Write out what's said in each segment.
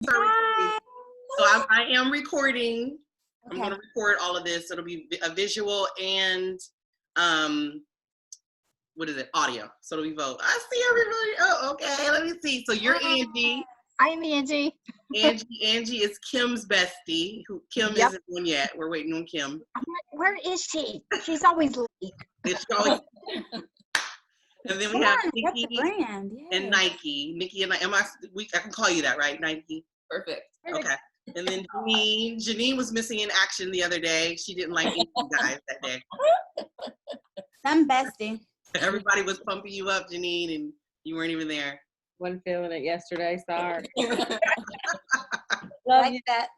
Start recording. So I am recording. Okay. I'm going to record all of this. It'll be a visual and what is it? Audio. So it'll be both. I see everybody. Oh, okay. Let me see. So you're Angie. I'm Angie. Angie is Kim's bestie. Who Kim Yep. isn't one yet. We're waiting on Kim. I'm like, where is she? She's always late. It's always. And then we have Nikki brand. and Nike. Nikki and I can call you that, right? Nike. Perfect. Okay. And then Janine was missing in action the other day. She didn't like any of you guys that day. I'm bestie. Everybody was pumping you up, Janine, and you weren't even there. Wasn't feeling it yesterday. Sorry. Love you that.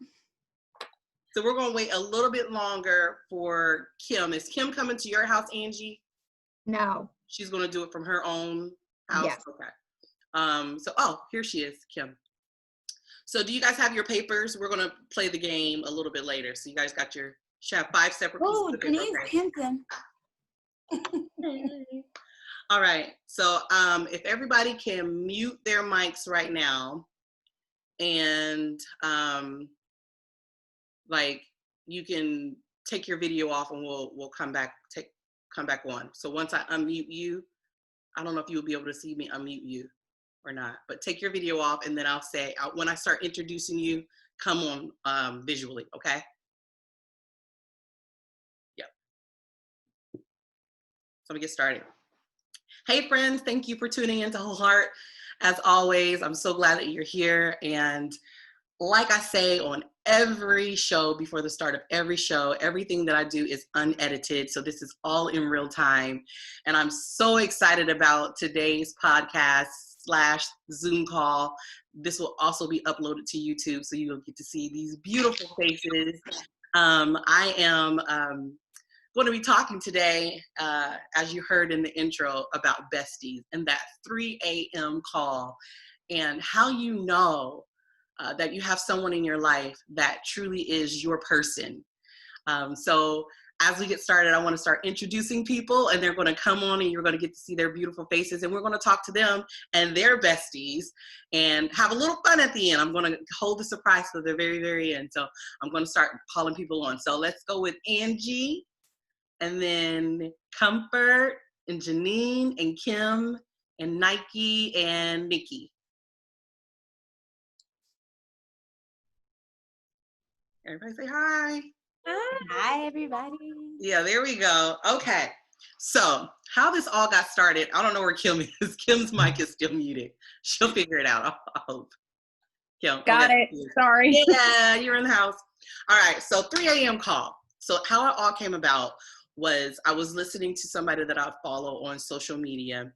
So we're going to wait a little bit longer for Kim. Is Kim coming to your house, Angie? No. She's going to do it from her own house? Yes. Okay. Here she is, Kim. So do you guys have your papers? We're going to play the game a little bit later. So you guys got should have 5 separate pieces Oh, of paper. Denise Hinton. All right. So if everybody can mute their mics right now, and you can take your video off, and we'll come back on. So once I unmute you, I don't know if you'll be able to see me unmute you or not, but take your video off, and then I'll say, when I start introducing you, come on visually, okay? Yep. So let me get started. Hey friends, thank you for tuning into HeART. As always, I'm so glad that you're here. And like I say on every show, before the start of every show, everything that I do is unedited. So this is all in real time. And I'm so excited about today's podcast / Zoom call. This will also be uploaded to YouTube, so you'll get to see these beautiful faces. I am going to be talking today, as you heard in the intro, about besties and that 3 a.m. call, and how you know that you have someone in your life that truly is your person. So as we get started, I want to start introducing people, and they're going to come on, and you're going to get to see their beautiful faces, and we're going to talk to them and their besties and have a little fun at the end. I'm going to hold the surprise to the very, very end. So I'm going to start calling people on. So let's go with Angie, and then Comfort, and Janine, and Kim, and Nike, and Nikki. Everybody say hi. Hi, everybody. Yeah, there we go. Okay. So how this all got started, I don't know where Kim is. Kim's mic is still muted. She'll figure it out, I hope. Kim. Got it. Sorry. Yeah, you're in the house. All right. So 3 a.m. call. So how it all came about was I was listening to somebody that I follow on social media,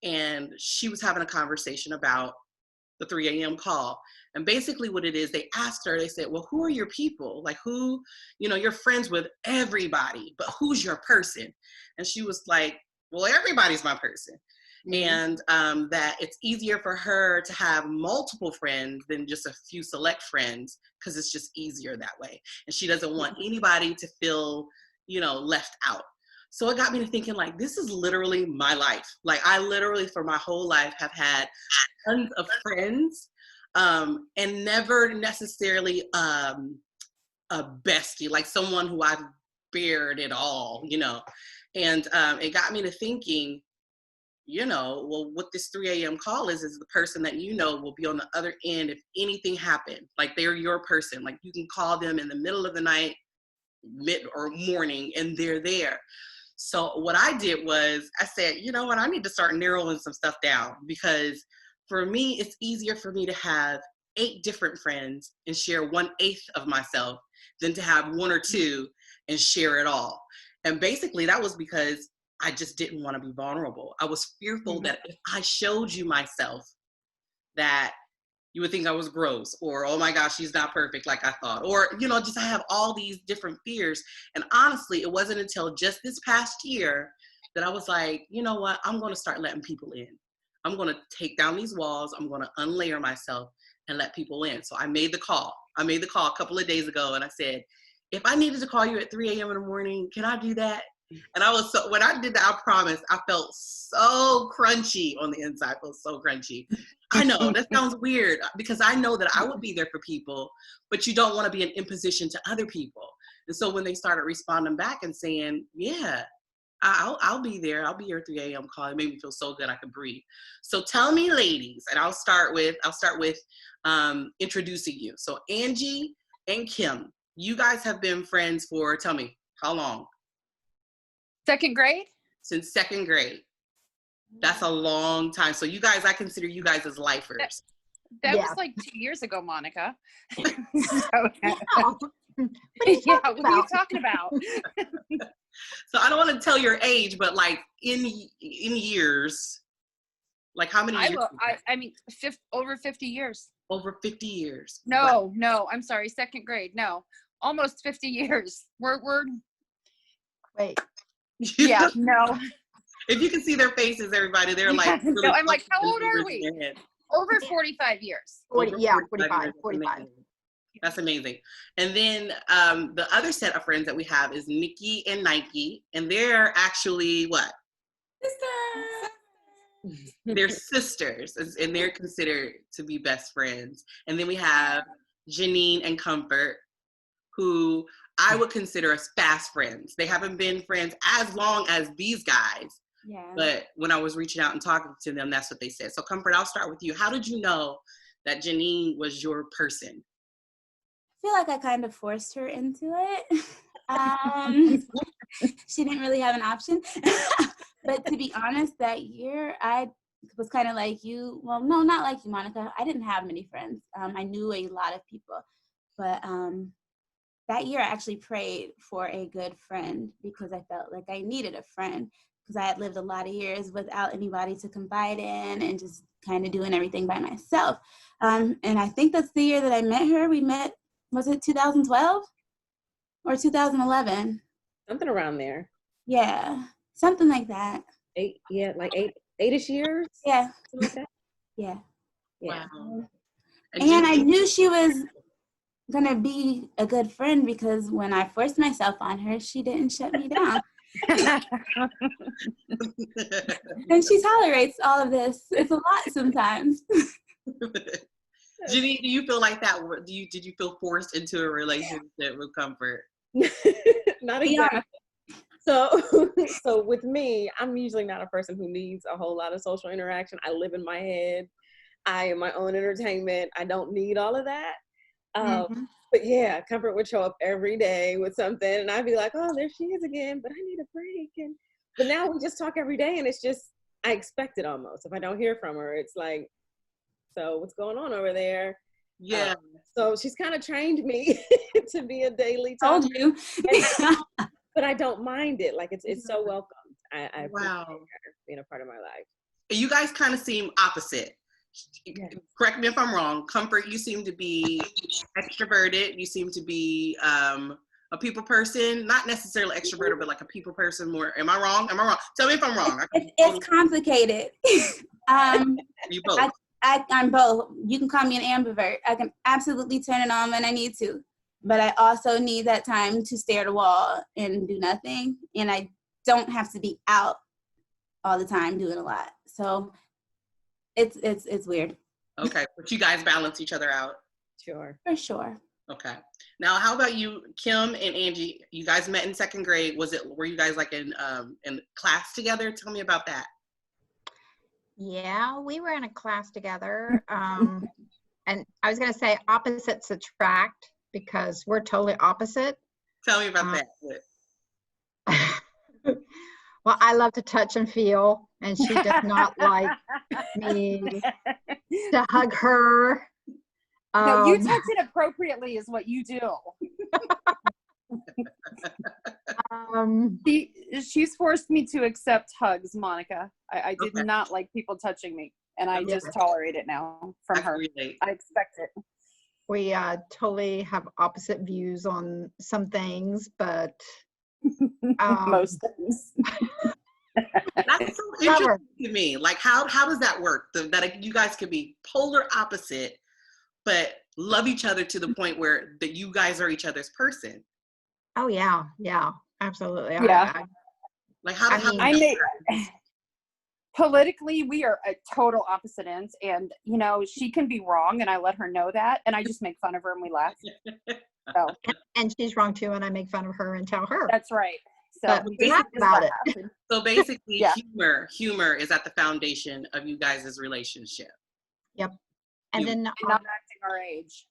and she was having a conversation about the 3 a.m. call. And basically what it is, they asked her, they said, well, who are your people? Like who, you're friends with everybody, but who's your person? And she was like, well, everybody's my person. Mm-hmm. And that it's easier for her to have multiple friends than just a few select friends, because it's just easier that way. And she doesn't want anybody to feel, left out. So it got me to thinking, like, this is literally my life. Like, I literally, for my whole life, have had tons of friends, and never necessarily a bestie, like someone who I've bared it all, And it got me to thinking, well, what this 3 a.m. call is the person that will be on the other end if anything happened. Like, they're your person. Like, you can call them in the middle of the night, mid or morning, and they're there. So what I did was I said, you know what, I need to start narrowing some stuff down, because for me, it's easier for me to have 8 different friends and share 1/8 of myself than to have 1 or 2 and share it all. And basically that was because I just didn't want to be vulnerable. I was fearful that if I showed you myself, that you would think I was gross, or, oh my gosh, she's not perfect like I thought. Or, just I have all these different fears. And honestly, it wasn't until just this past year that I was like, you know what, I'm going to start letting people in. I'm going to take down these walls. I'm going to unlayer myself and let people in. So I made the call. A couple of days ago, and I said, if I needed to call you at 3 a.m. in the morning, can I do that? And when I did that, I promise, I felt so crunchy on the inside. I felt so crunchy. I know that sounds weird because I know that I would be there for people, but you don't want to be an imposition to other people. And so when they started responding back and saying, yeah, I'll be there. I'll be your 3 a.m. call. It made me feel so good I could breathe. So tell me, ladies, and I'll start with introducing you. So Angie and Kim, you guys have been friends for, tell me, how long? Second grade? Since second grade. That's a long time. So you guys, I consider you guys as lifers. That Yeah. was like 2 years ago, Monica. Wow. Yeah, what are you talking about? So I don't want to tell your age, but like in years, like how many years? I mean, over 50 years. Over 50 years. No, Wow. no, I'm sorry, second grade. No, almost 50 years. We're Wait. yeah, no. If you can see their faces, everybody, they're like, No, I'm like, how old are numbers in their head. Over 45 years. 40, Over yeah, 45 years. 45. That's amazing. And then the other set of friends that we have is Nikki and Nike, and they're actually what? They're sisters, and they're considered to be best friends. And then we have Janine and Comfort, who I would consider as fast friends. They haven't been friends as long as these guys, Yeah. but when I was reaching out and talking to them, that's what they said. So Comfort, I'll start with you. How did you know that Janine was your person? I feel like I kind of forced her into it. She didn't really have an option. But to be honest, that year I was kind of like you. Well, no, not like you, Monica. I didn't have many friends. I knew a lot of people. But that year I actually prayed for a good friend because I felt like I needed a friend because I had lived a lot of years without anybody to confide in and just kind of doing everything by myself. And I think that's the year that I met her. We met, was it 2012 or 2011? Something around there. Yeah, something like that. Eight-ish years. Yeah. Something like that. Yeah. Yeah. Wow. And I knew she was gonna be a good friend because when I forced myself on her, she didn't shut me down. And she tolerates all of this. It's a lot sometimes. Janine, do you feel like that? Did you feel forced into a relationship with Comfort? Not exactly. So with me, I'm usually not a person who needs a whole lot of social interaction. I live in my head. I am my own entertainment. I don't need all of that. But yeah, Comfort would show up every day with something, and I'd be like, "Oh, there she is again." But I need a break. But now we just talk every day, and it's just I expect it almost. If I don't hear from her, it's like, "So what's going on over there?" Yeah. So she's kind of trained me to be a daily talk. Told you. But I don't mind it. Like it's so welcome. I appreciate Wow. her being a part of my life. You guys kind of seem opposite. Yeah. Correct me if I'm wrong. Comfort, you seem to be extroverted. You seem to be a people person. Not necessarily extroverted, but like a people person more. Am I wrong? Tell me if I'm wrong. It's complicated. You both. I'm both. You can call me an ambivert. I can absolutely turn it on when I need to. But I also need that time to stare at a wall and do nothing. And I don't have to be out all the time doing a lot. So it's weird. Okay, but you guys balance each other out. Sure. For sure. Okay. Now, how about you, Kim and Angie? You guys met in second grade. Were you guys like in class together? Tell me about that. Yeah, we were in a class together. And I was going to say opposites attract because we're totally opposite. Tell me about that. Well, I love to touch and feel, and she does not like me to hug her. No, you touch it appropriately is what you do. She's forced me to accept hugs, Monica. I did not like people touching me, and I just tolerate it now from her. I expect it. We totally have opposite views on some things, but most things. That's so interesting to me. Like, how does that work? That you guys could be polar opposite, but love each other to the point where that you guys are each other's person. Oh yeah, absolutely. Yeah. Like how politically, we are at total opposite ends, and you know, she can be wrong, and I let her know that, and I just make fun of her and we laugh. So, and she's wrong too, and I make fun of her and tell her. That's right. So but we laugh about it. So basically, humor is at the foundation of you guys' relationship. Yep. And then not acting our age.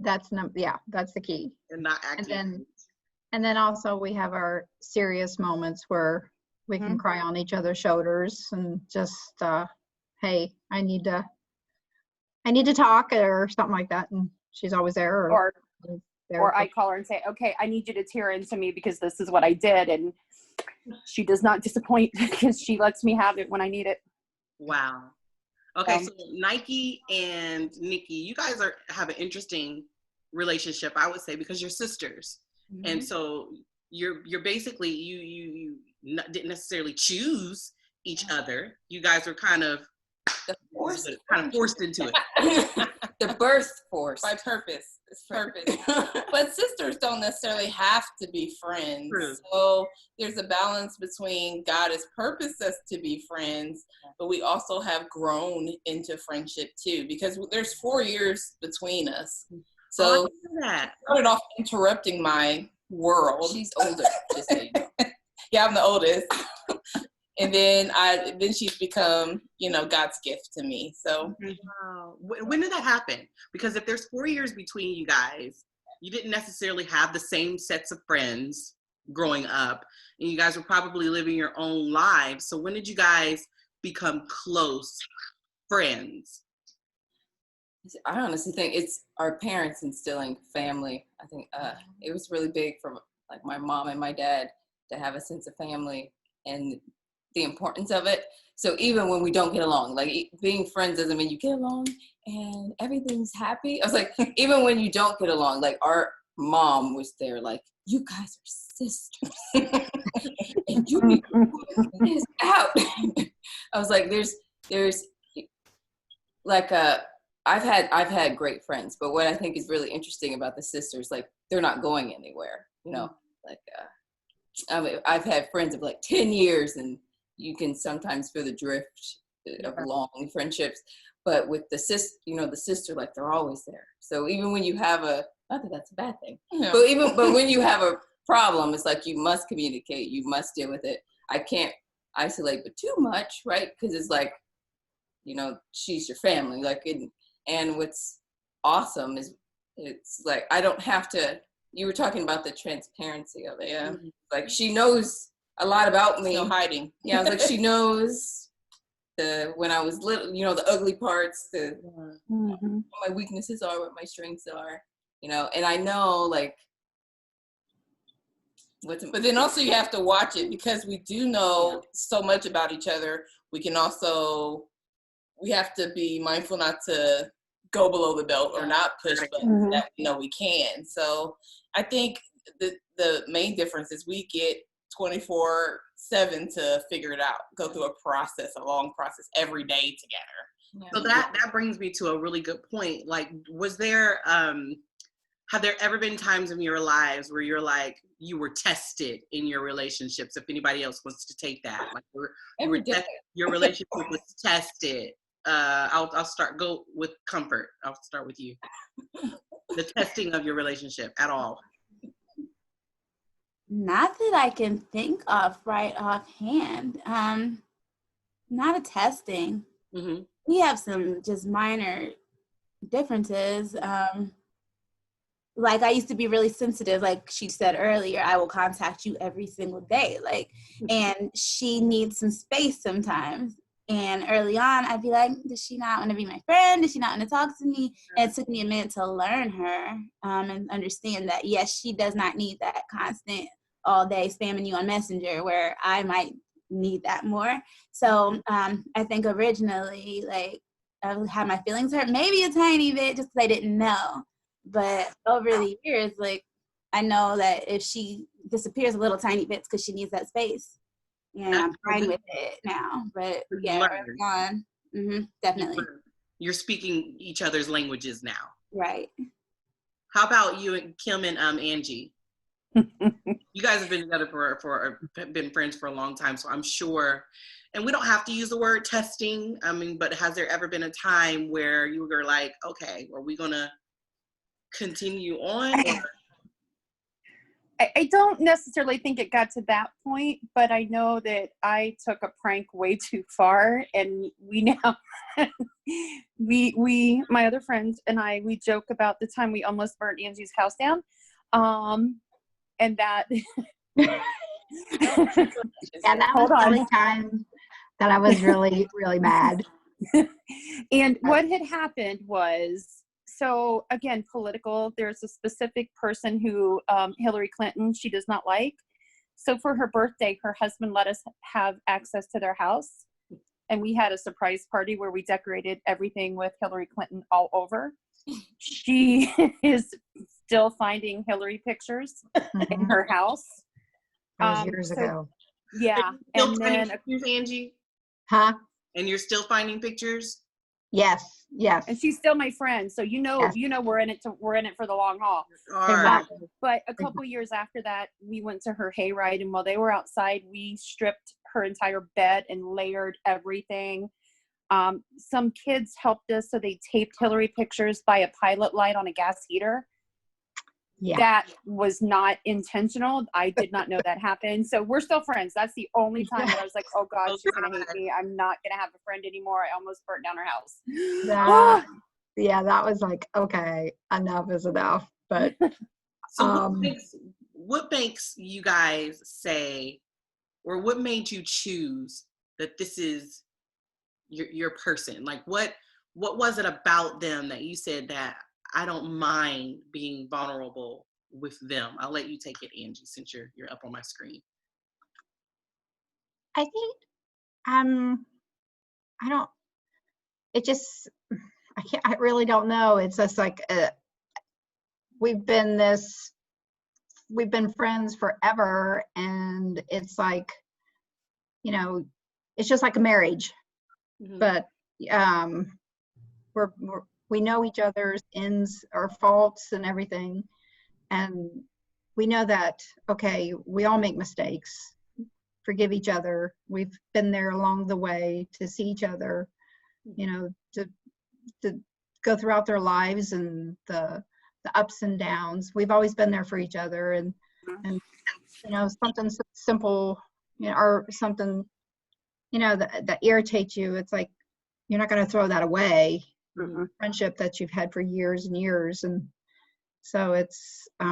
That's the key. And not acting. And then also we have our serious moments where we can cry on each other's shoulders and just, hey, I need to talk or something like that. And she's always there. Or I call her and say, okay, I need you to tear into me because this is what I did. And she does not disappoint because she lets me have it when I need it. Wow. Okay, so Nike and Nikki, you guys have an interesting relationship, I would say, because you're sisters. Mm-hmm. And so you're basically, you didn't necessarily choose each other. You guys were kind of forced into it. The birth force. By purpose. It's purpose. But sisters don't necessarily have to be friends. True. So there's a balance between God has purposed us to be friends, but we also have grown into friendship too, because there's 4 years between us. So I started off interrupting my world. She's older, just so you know. Yeah, I'm the oldest. And then she's become, God's gift to me. So, wow. When did that happen? Because if there's 4 years between you guys, you didn't necessarily have the same sets of friends growing up, and you guys were probably living your own lives. So when did you guys become close friends? I honestly think it's our parents instilling family. I think it was really big for like my mom and my dad to have a sense of family and the importance of it. So even when we don't get along, like being friends doesn't mean you get along and everything's happy. I was like, even when you don't get along, like our mom was there, like, you guys are sisters and you need to put this out. I was like, there's like I've had great friends, but what I think is really interesting about the sisters, like they're not going anywhere, like I mean, I've had friends of like 10 years and you can sometimes feel the drift of long friendships, but with the sister, like they're always there. So even when you have not that that's a bad thing, but when you have a problem, it's like you must communicate, you must deal with it. I can't isolate, but too much, right? Because it's like, she's your family, like, and what's awesome is it's like I don't have to. You were talking about the transparency of it, yeah. Mm-hmm. Like she knows a lot about me. No hiding. Yeah, I was like, she knows when I was little, the ugly parts, what my weaknesses are, what my strengths are, and I know like but then also you have to watch it because we do know so much about each other. We have to be mindful not to go below the belt or not push buttons that we know we can. So I think the main difference is we get 24/7 to figure it out, go through a long process every day together. Yeah. So that brings me to a really good point. Like, have there ever been times in your lives where you're like, you were tested in your relationships? If anybody else wants to take that, like your relationship was tested. I'll go with comfort. I'll start with you. The testing of your relationship at all. Not that I can think of right offhand. Not a testing. Mm-hmm. We have some just minor differences. Like I used to be really sensitive, like she said earlier, I will contact you every single day. Like, and she needs some space sometimes. And early on, I'd be like, does she not want to be my friend? Does she not want to talk to me? And it took me a minute to learn her and understand that, yes, she does not need that constant all day spamming you on Messenger where I might need that more. So I think originally, like, I had my feelings hurt maybe a tiny bit just because I didn't know. But over the years, like, I know that if she disappears a little tiny bit, it's because she needs that space. And I'm fine with it now. But yeah, early on, definitely. You're speaking each other's languages now. Right. How about you and Kim and Angie? You you guys have been together been friends for a long time, so I'm sure, and we don't have to use the word testing, I mean, but has there ever been a time where you were like, okay, are we gonna continue on? Or? I don't necessarily think it got to that point, but I know that I took a prank way too far, and we now, my other friends and I, we joke about the time we almost burnt Angie's house down, and that. Yeah, that was the only time that I was really, really mad. And what had happened was, so again, political, there's a specific person who Hillary Clinton, she does not like. So for her birthday, her husband let us have access to their house. And we had a surprise party where we decorated everything with Hillary Clinton all over. She is still finding Hillary pictures in her house. That was years ago. Yeah. And then pictures, Angie? Huh? And you're still finding pictures? Yes. And she's still my friend, so yes. We're in it for the long haul. Exactly. But a couple years after that, we went to her hayride, and while they were outside, we stripped her entire bed and layered everything. Some kids helped us, so they taped Hillary pictures by a pilot light on a gas heater. Yeah. That was not intentional. I did not know that happened. So we're still friends. That's the only time that I was like, oh God, she's going to hate me. I'm not going to have a friend anymore. I almost burnt down her house. Yeah, that was like, okay, enough is enough. But so what makes you guys say, or what made you choose that this is your person? Like what was it about them that you said that I don't mind being vulnerable with them? I'll let you take it, Angie, since you're up on my screen. I think I really don't know. It's just like we've been friends forever, and it's like, it's just like a marriage. Mm-hmm. But we know each other's ins or faults and everything. And we know that, okay, we all make mistakes. Forgive each other. We've been there along the way to see each other, to go throughout their lives and the ups and downs. We've always been there for each other. And something simple, or something, that irritates you. It's like, you're not going to throw that away. Mm-hmm. Friendship that you've had for years and years, and so it's I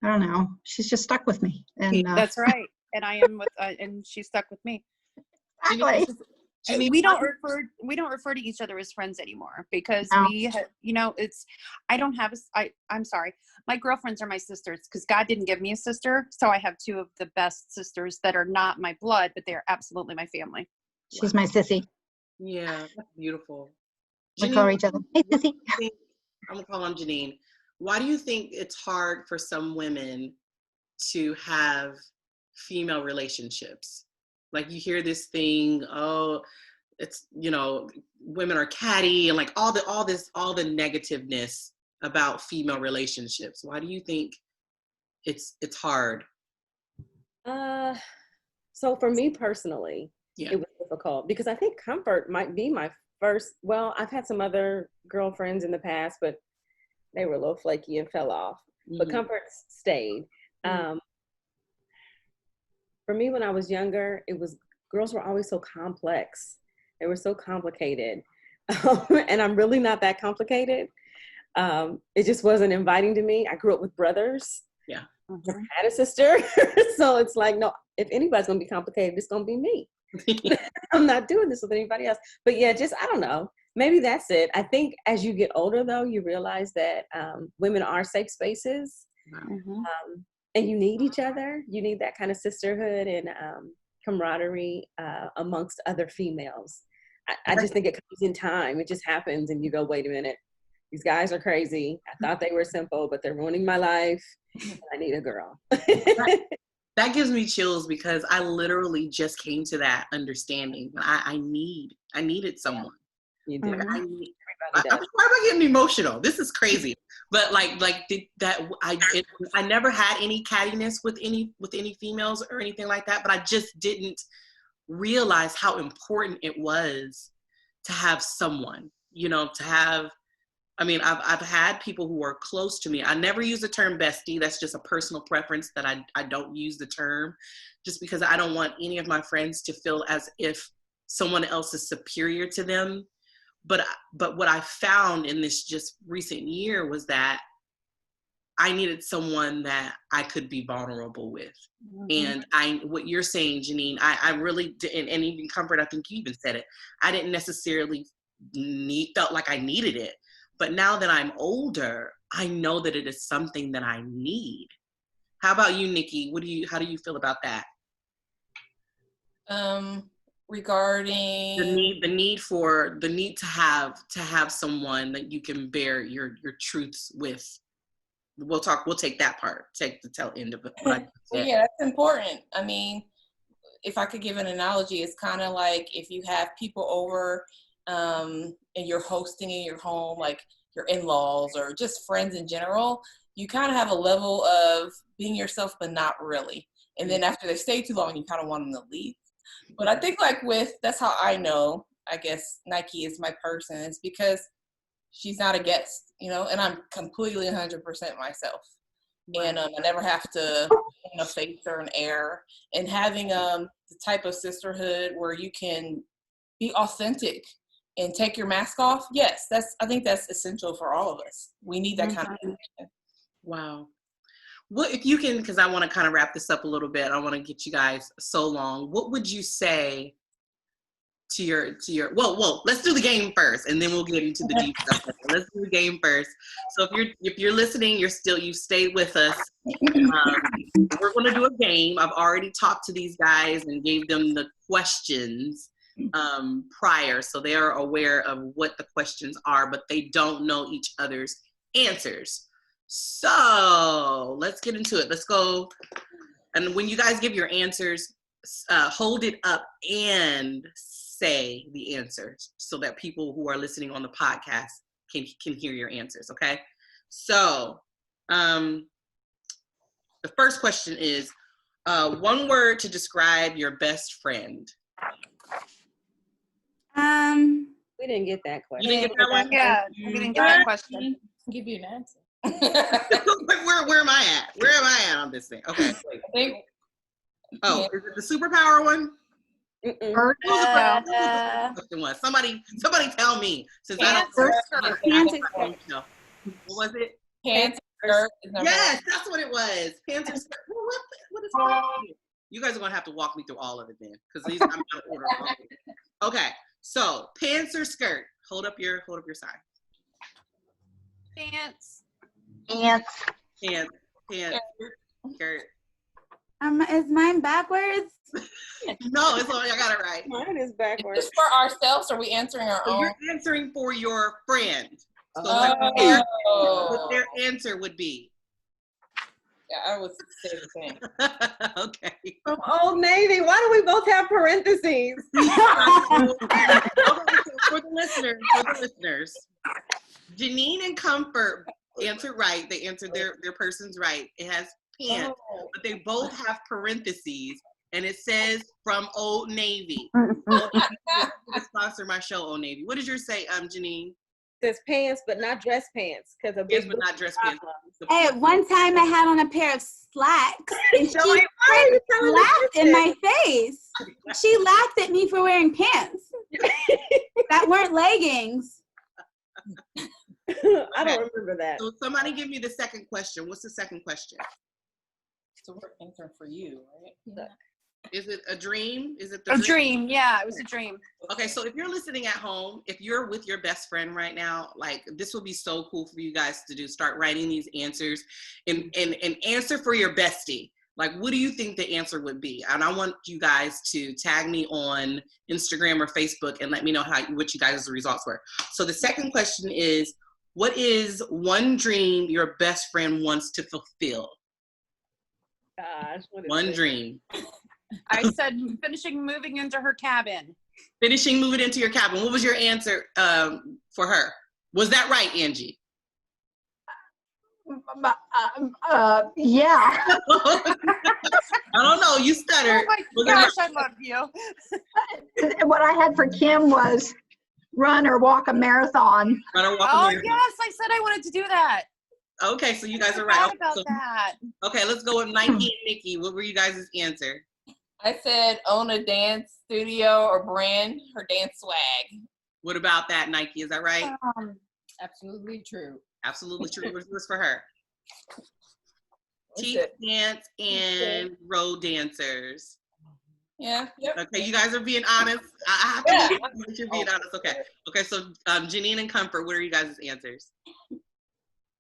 don't know, she's just stuck with me, and that's right. And I am with and she's stuck with me. Exactly. We don't refer to each other as friends anymore, because I'm sorry, my girlfriends are my sisters, because God didn't give me a sister, so I have two of the best sisters that are not my blood, but they are absolutely my family. She's my sissy. Yeah, that's beautiful. We call each other, hey, sissy. I'm gonna call on Janine. Why do you think it's hard for some women to have female relationships? Like, you hear this thing, oh, it's, women are catty, and like all the negativeness about female relationships. Why do you think it's hard? So for me personally, it was difficult, because I think comfort might be my first. Well, I've had some other girlfriends in the past, but they were a little flaky and fell off. Mm-hmm. But comfort stayed. Mm-hmm. For me, when I was younger, girls were always so complex. They were so complicated. And I'm really not that complicated. It just wasn't inviting to me. I grew up with brothers. Yeah. Mm-hmm. I had a sister. So it's like, no, if anybody's going to be complicated, it's going to be me. I'm not doing this with anybody else. But yeah, I don't know. Maybe that's it. I think as you get older, though, you realize that women are safe spaces. Mm-hmm. And you need each other. You need that kind of sisterhood and camaraderie amongst other females. I just think it comes in time. It just happens, and you go, wait a minute. These guys are crazy. I thought they were simple, but they're ruining my life. I need a girl. That gives me chills, because I literally just came to that understanding. I needed someone. You do. why am I getting emotional? This is crazy. But I never had any cattiness with any females or anything like that. But I just didn't realize how important it was to have someone, to have. I mean, I've had people who are close to me. I never use the term bestie. That's just a personal preference that I don't use the term, just because I don't want any of my friends to feel as if someone else is superior to them. But what I found in this just recent year was that I needed someone that I could be vulnerable with. Mm-hmm. And what you're saying, Janine, I really didn't, and even Comfort, I think you even said it, I didn't necessarily felt like I needed it. But now that I'm older, I know that it is something that I need. How about you, Nikki? How do you feel about that? Regarding the need to have someone that you can bear your truths with. We'll take that part. Take the tail end of it. Well, yeah, that's important. I mean, if I could give an analogy, it's kind of like if you have people over and you're hosting in your home, like your in-laws or just friends in general, you kind of have a level of being yourself, but not really. And then after they stay too long, you kind of want them to leave. But I think that's how I know, I guess, Nike is my person. It's because she's not a guest, and I'm completely 100% myself. And I never have to face or an air. And having the type of sisterhood where you can be authentic and take your mask off, yes, I think that's essential for all of us. We need that kind of connection. Wow. Well, if you can, because I want to kind of wrap this up a little bit, I want to get you guys so long. What would you say to your well, let's do the game first, and then we'll get into the deep stuff. Let's do the game first. So if you're listening, you stayed with us. We're going to do a game. I've already talked to these guys and gave them the questions prior, so they are aware of what the questions are, but they don't know each other's answers. So let's get into it. Let's go. And when you guys give your answers, hold it up and say the answers so that people who are listening on the podcast can hear your answers. Okay. So the first question is one word to describe your best friend. We didn't get that question. You didn't get that one? Yeah, we didn't get that question. I'll give you an answer. Where am I at? Where am I at on this thing? Okay. Is it the superpower one? Somebody tell me. Since Panther. What was it? Panther. Yes, that's what it was. Panther skirt. What is that? You guys are gonna have to walk me through all of it then, because these I'm out of order. Okay, so panther skirt. Hold up your sign. Pants. Skirt. Is mine backwards? No, it's all, I got it right. Mine is backwards. Just for ourselves, or are we answering our own? You're answering for your friend. So what their answer would be. Yeah, I would say the same. Okay. From Old Navy. Why do we both have parentheses? For the listeners, Janine and Comfort answered right. They answered their person's right. It has pants, but they both have parentheses, and it says from Old Navy. Sponsor my show, Old Navy. What does yours say, Janine? It says pants, but not dress pants, because yes, but not dress pants. Hey, one time I had on a pair of slacks, and she laughed in my face. She laughed at me for wearing pants that weren't leggings. I don't remember that. So somebody give me the second question. What's the second question? So we're answering for you, right? Yeah. Is it a dream? Is it A dream? Yeah, it was a dream. Okay, so if you're listening at home, if you're with your best friend right now, like this will be so cool for you guys to do. Start writing these answers and answer for your bestie. Like, what do you think the answer would be? And I want you guys to tag me on Instagram or Facebook and let me know what you guys' results were. So the second question is, what is one dream your best friend wants to fulfill? Gosh, one dream. I said finishing moving into her cabin. Finishing moving into your cabin. What was your answer for her? Was that right, Angie? Yeah. I don't know. You stuttered. Oh my Was gosh, that I love you. What I had for Kim was run or walk a marathon. right? Run or walk a Oh marathon? yes, I said I wanted to do that. Okay, so you guys I are right. forgot about So- that. Okay, let's go with Nike and Nikki. What were you guys' answer? I said own a dance studio or brand, her dance swag. What about that, Nike? Is that right? Absolutely true. Absolutely true. What's this for her? What's Teach it? dance and road dancers. Yeah. Yep. Okay, you guys are being honest. I have to believe that you're being honest. Okay. Okay, so Janine and Comfort, what are you guys' answers?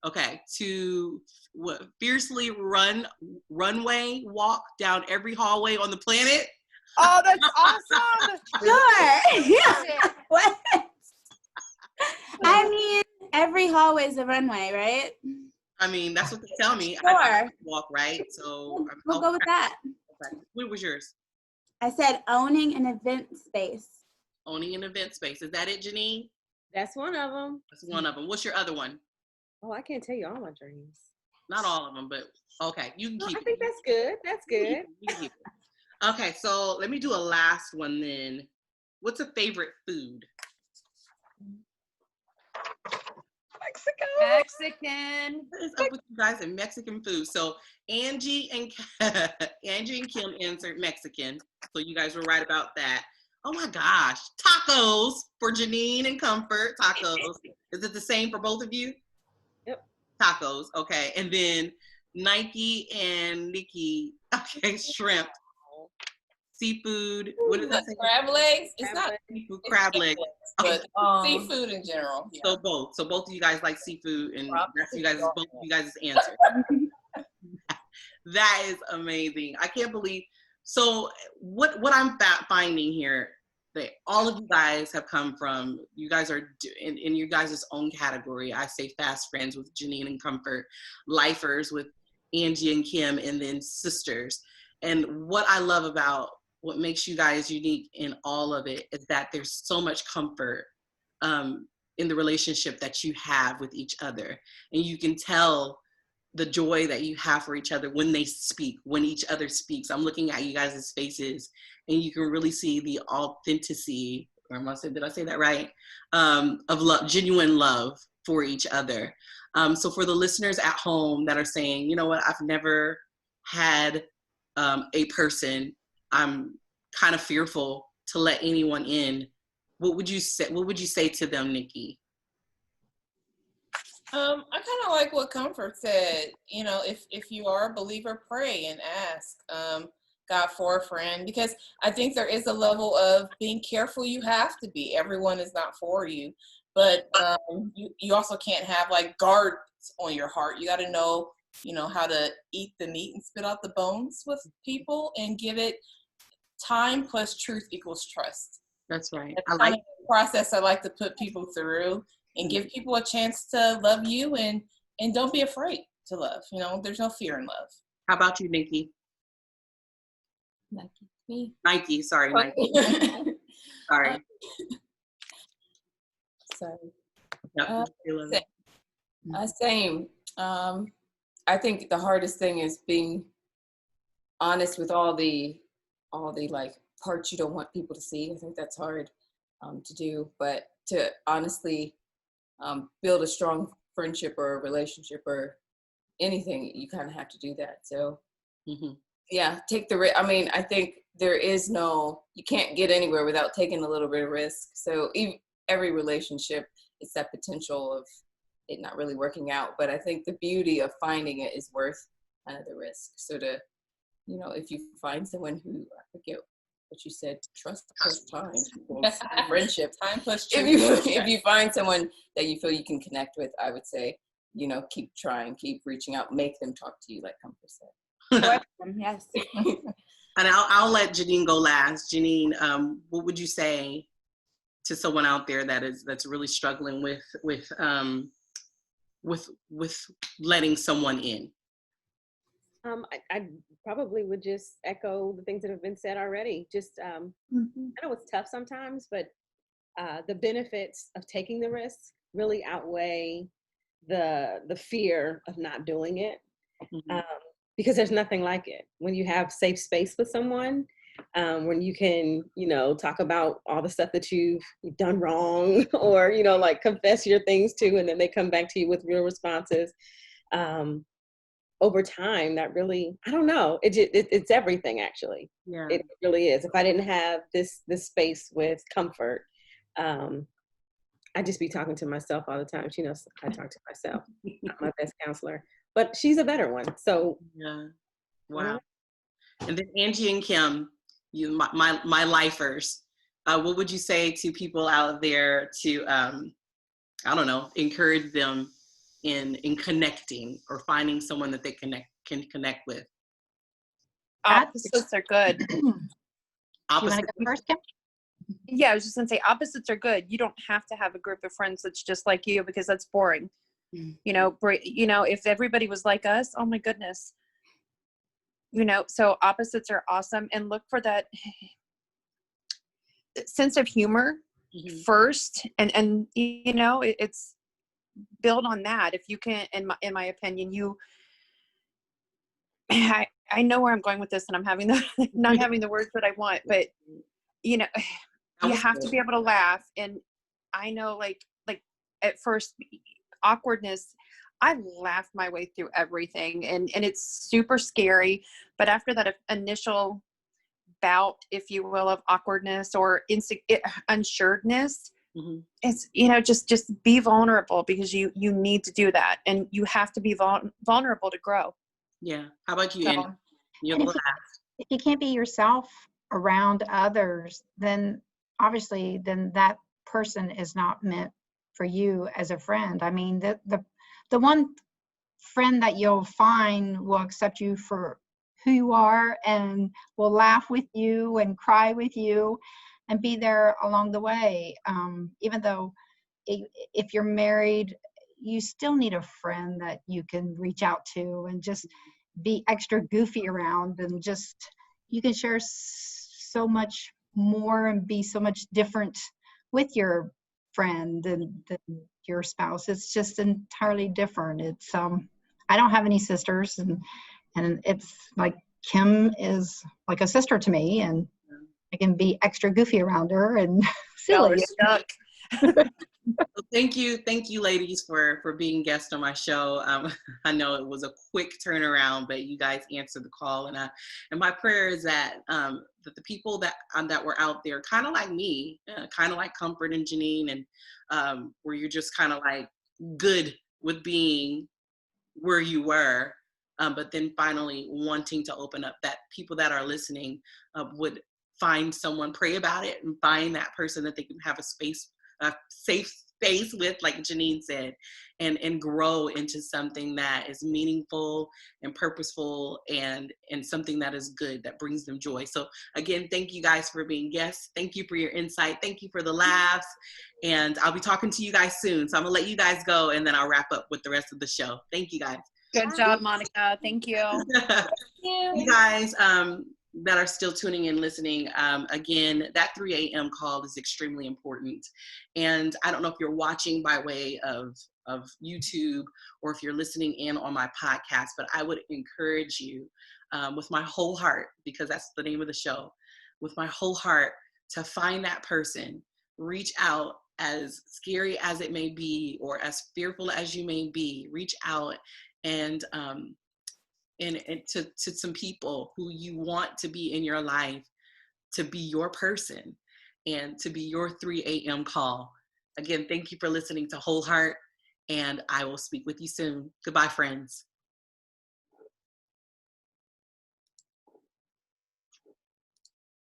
Okay, to what, fiercely runway walk down every hallway on the planet? Oh, that's awesome. Sure. Love it. What? I mean, every hallway is a runway, right? I mean, that's what they tell me. Sure. I walk, right? So We'll go with that. What was yours? I said owning an event space. Owning an event space. Is that it, Janine? That's one of them. That's one of them. What's your other one? Oh, I can't tell you all my dreams. Not all of them, but okay, you can No, keep I it. think that's good. That's good. You can keep it. Okay, so let me do a last one then. What's a favorite food? Mexican. What is up with you guys and Mexican food? So Angie and Kim answered Mexican. So you guys were right about that. Oh my gosh. Tacos for Janine and Comfort. Tacos. Is it the same for both of you? Yep. Tacos. Okay. And then Nike and Nikki. Okay. Shrimp. Seafood. What is that? Crab legs? It's not Seafood, crab legs. but seafood in general. Yeah. So both. So both of you guys like seafood, and Probably. that's both of you guys' answer. That is amazing. I can't believe. So what I'm finding here, that all of you guys have come from, you guys are in your guys' own category. I say fast friends with Janine and Comfort, lifers with Angie and Kim, and then sisters. And what I love about what makes you guys unique in all of it is that there's so much comfort in the relationship that you have with each other. And you can tell the joy that you have for each other when they speak, when each other speaks. I'm looking at you guys' faces and you can really see the authenticity, or did I say that right? Of love, genuine love for each other. So for the listeners at home that are saying, you know what, I've never had a person, I'm kind of fearful to let anyone in. What would you say? What would you say to them, Nikki? I kind of like what Comfort said. You know, if you are a believer, pray and ask God for a friend, because I think there is a level of being careful. You have to be. Everyone is not for you, but you also can't have like guards on your heart. You got to know, you know, how to eat the meat and spit out the bones with people, and give it time plus truth equals trust. That's right. That's I kind like of the process I like to put people through, and give people a chance to love you, and don't be afraid to love. You know, there's no fear in love. How about you, Nikki? Nike. Me. Nike, sorry, Nike. Sorry. Sorry. Yep. Same. I think the hardest thing is being honest with all the like parts you don't want people to see. I think that's hard to do, but to honestly build a strong friendship or a relationship or anything, you kind of have to do that. So yeah, take the risk. I mean, I think you can't get anywhere without taking a little bit of risk. So every relationship, it's that potential of it not really working out. But I think the beauty of finding it is worth kind of the risk. So to, you know, if you find someone who, I forget what you said, trust plus time equals friendship. Time plus truth. If you find someone that you feel you can connect with, I would say, you know, keep trying, keep reaching out, make them talk to you, like Comfort said. Yes. And I'll let Janine go last. Janine, what would you say to someone out there that's really struggling with letting someone in? I probably would just echo the things that have been said already. Just I know it's tough sometimes, but the benefits of taking the risk really outweigh the fear of not doing it. Mm-hmm. Because there's nothing like it when you have safe space with someone, when you can, talk about all the stuff that you've done wrong or, like confess your things to, and then they come back to you with real responses. Over time, that really, I don't know, it's everything, actually. Yeah. It really is. If I didn't have this space with comfort, I'd just be talking to myself all the time. She knows I talk to myself. Not my best counselor, but she's a better one. So yeah. Wow. And then Angie and Kim, you my lifers. What would you say to people out there to I don't know, encourage them in connecting or finding someone that they can connect with? Opposites are good. Do you want to go first, Kim? Yeah, I was just gonna say opposites are good. You don't have to have a group of friends that's just like you, because that's boring. If everybody was like us, oh my goodness. So opposites are awesome, and look for that sense of humor first, and it's build on that. If you can, in my opinion, I know where I'm going with this, and I'm having not having the words that I want, but you have to be able to laugh. And I know, like at first, awkwardness, I laughed my way through everything, and it's super scary. But after that initial bout, if you will, of awkwardness or unsureness, it's just be vulnerable, because you need to do that, and you have to be vulnerable to grow. Yeah. How about you, Andy? If you can't be yourself around others, then obviously that person is not meant for you as a friend. I mean, the one friend that you'll find will accept you for who you are and will laugh with you and cry with you and be there along the way. Even though if you're married, you still need a friend that you can reach out to and just be extra goofy around, and just you can share so much more and be so much different with your friend than your spouse. It's just entirely different. It's I don't have any sisters, and it's like Kim is like a sister to me, and I can be extra goofy around her and silly. Well, thank you, ladies, for being guests on my show. I know it was a quick turnaround, but you guys answered the call, and my prayer is that that the people that were out there, kind of like me, kind of like Comfort and Janine, and where you're just kind of like good with being where you were, but then finally wanting to open up, that people that are listening would find someone, pray about it, and find that person that they can have a safe space with, like Janine said, and grow into something that is meaningful and purposeful, and something that is good, that brings them joy. So again, thank you guys for being guests. Thank you for your insight. Thank you for the laughs. And I'll be talking to you guys soon. So I'm gonna let you guys go, and then I'll wrap up with the rest of the show. Thank you guys. Good job, Monica. Thank you. You guys that are still tuning in, listening, again, that 3 a.m. call is extremely important. And I don't know if you're watching by way of YouTube or if you're listening in on my podcast, but I would encourage you with my whole heart, because that's the name of the show, with my whole heart, to find that person, reach out, as scary as it may be or as fearful as you may be, reach out and to some people who you want to be in your life, to be your person and to be your 3 a.m. call. Again, thank you for listening to Whole Heart, and I will speak with you soon. Goodbye, friends.